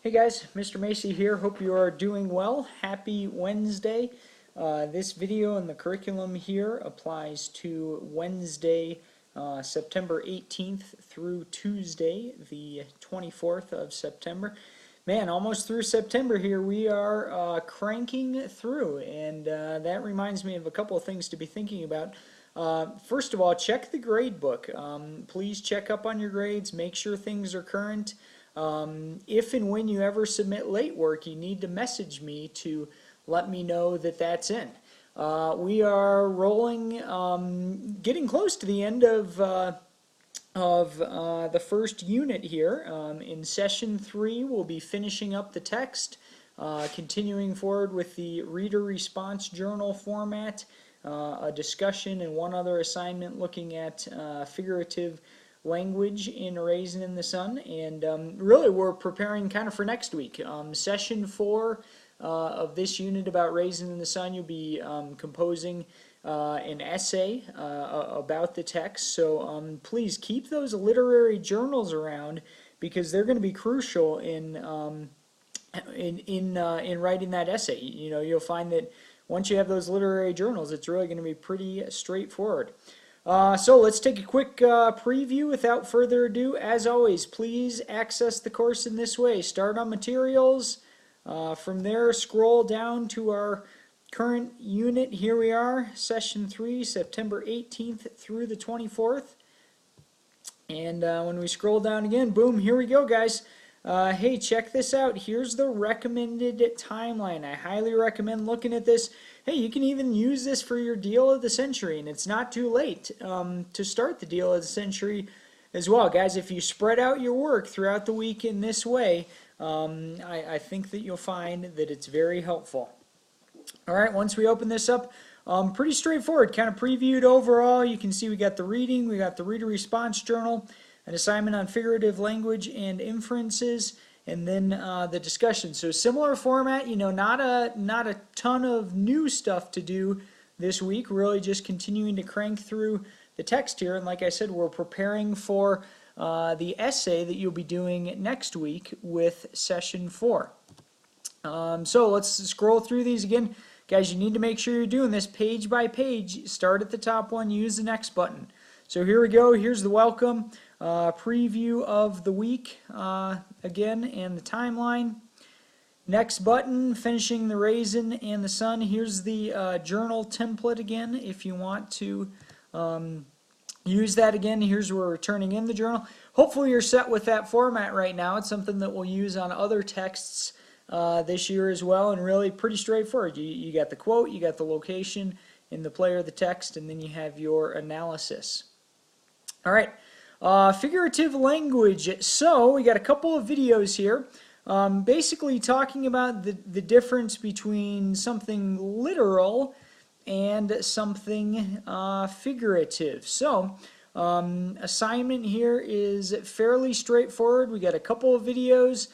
Hey guys, Mr. Macy here. Hope you are doing well. Happy Wednesday. This video and the curriculum here applies to Wednesday, September 18th through Tuesday, the 24th of September. Man, almost through September here. We are cranking through, and that reminds me of a couple of things to be thinking about. First of all, check the grade book. Please check up on your grades, make sure things are current. If and when you ever submit late work, you need to message me to let me know that that's in. We are rolling, getting close to the end of the first unit here. In session 3, we'll be finishing up the text, continuing forward with the reader response journal format, a discussion and one other assignment looking at figurative language in Raisin in the Sun, and really we're preparing kind of for next week. Session 4 of this unit about Raisin in the Sun, you'll be composing an essay about the text, so please keep those literary journals around because they're going to be crucial in writing that essay. You know, you'll find that once you have those literary journals, it's really going to be pretty straightforward. So let's take a quick preview without further ado. As always, please access the course in this way. Start on materials. From there, scroll down to our current unit. Here we are, session 3, September 18th through the 24th. And when we scroll down again, boom, here we go, guys. Hey, check this out. Here's the recommended timeline. I highly recommend looking at this. Hey, you can even use this for your deal of the century, and it's not too late to start the deal of the century as well. Guys, if you spread out your work throughout the week in this way, I think that you'll find that it's very helpful. All right, once we open this up, pretty straightforward, kind of previewed overall. You can see we got the reading, we got the reader response journal, an assignment on figurative language and inferences, and then the discussion. So similar format, you know, not a ton of new stuff to do this week, really just continuing to crank through the text here. And like I said, we're preparing for the essay that you'll be doing next week with session 4. So let's scroll through these again. Guys, you need to make sure you're doing this page by page. Start at the top one, use the next button. So here we go. Here's the welcome. Preview of the week again and the timeline. Next button, finishing the Raisin and the Sun. Here's the journal template again if you want to use that again. Here's where we're turning in the journal. Hopefully you're set with that format right now. It's something that we'll use on other texts this year as well, and really pretty straightforward. You got the quote, you got the location in the player of the text, and then you have your analysis. All right. Figurative language. So we got a couple of videos here basically talking about the difference between something literal and something figurative. So assignment here is fairly straightforward. We got a couple of videos,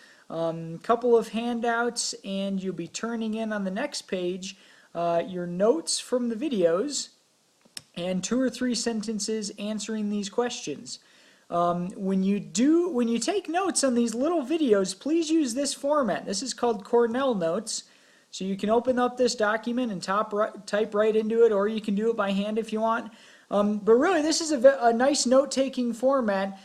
couple of handouts, and you'll be turning in on the next page your notes from the videos and 2 or 3 sentences answering these questions. When you take notes on these little videos, please use this format. This is called Cornell Notes. So you can open up this document and type right into it, or you can do it by hand if you want. But really, this is a nice note-taking format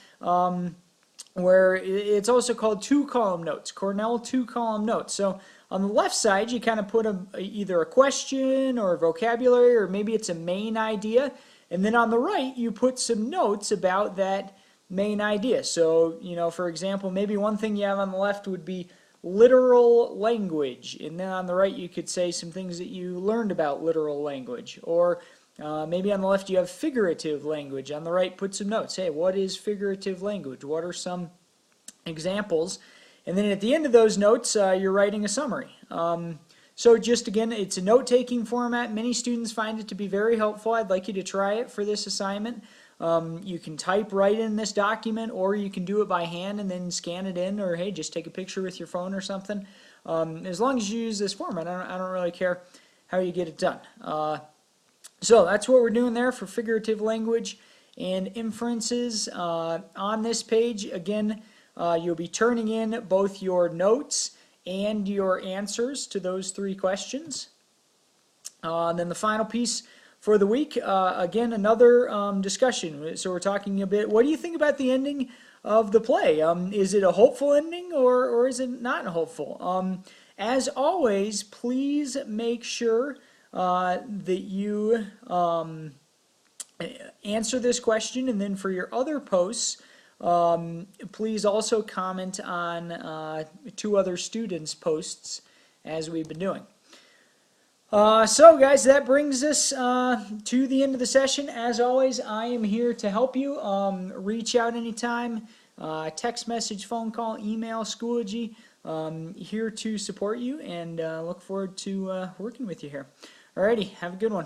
where it's also called 2-column notes, Cornell 2-column notes. So on the left side, you kind of put either a question or a vocabulary, or maybe it's a main idea. And then on the right, you put some notes about that main idea. So, you know, for example, maybe one thing you have on the left would be literal language. And then on the right, you could say some things that you learned about literal language. Or maybe on the left, you have figurative language. On the right, put some notes. Hey, what is figurative language? What are some examples? And then at the end of those notes, you're writing a summary. So just again, it's a note-taking format. Many students find it to be very helpful. I'd like you to try it for this assignment. You can type right in this document, or you can do it by hand and then scan it in, or hey, just take a picture with your phone or something. As long as you use this format, I don't really care how you get it done. So that's what we're doing there for figurative language and inferences. On this page, again, you'll be turning in both your notes and your answers to those 3 questions. And then the final piece for the week, again, another discussion. So we're talking a bit, what do you think about the ending of the play? Is it a hopeful ending or is it not hopeful? As always, please make sure that you answer this question, and then for your other posts, please also comment on 2 other students' posts as we've been doing. So guys, that brings us to the end of the session. As always, I am here to help you. Reach out anytime, text message, phone call, email, Schoology. Here to support you, and look forward to working with you here. Alrighty, have a good one.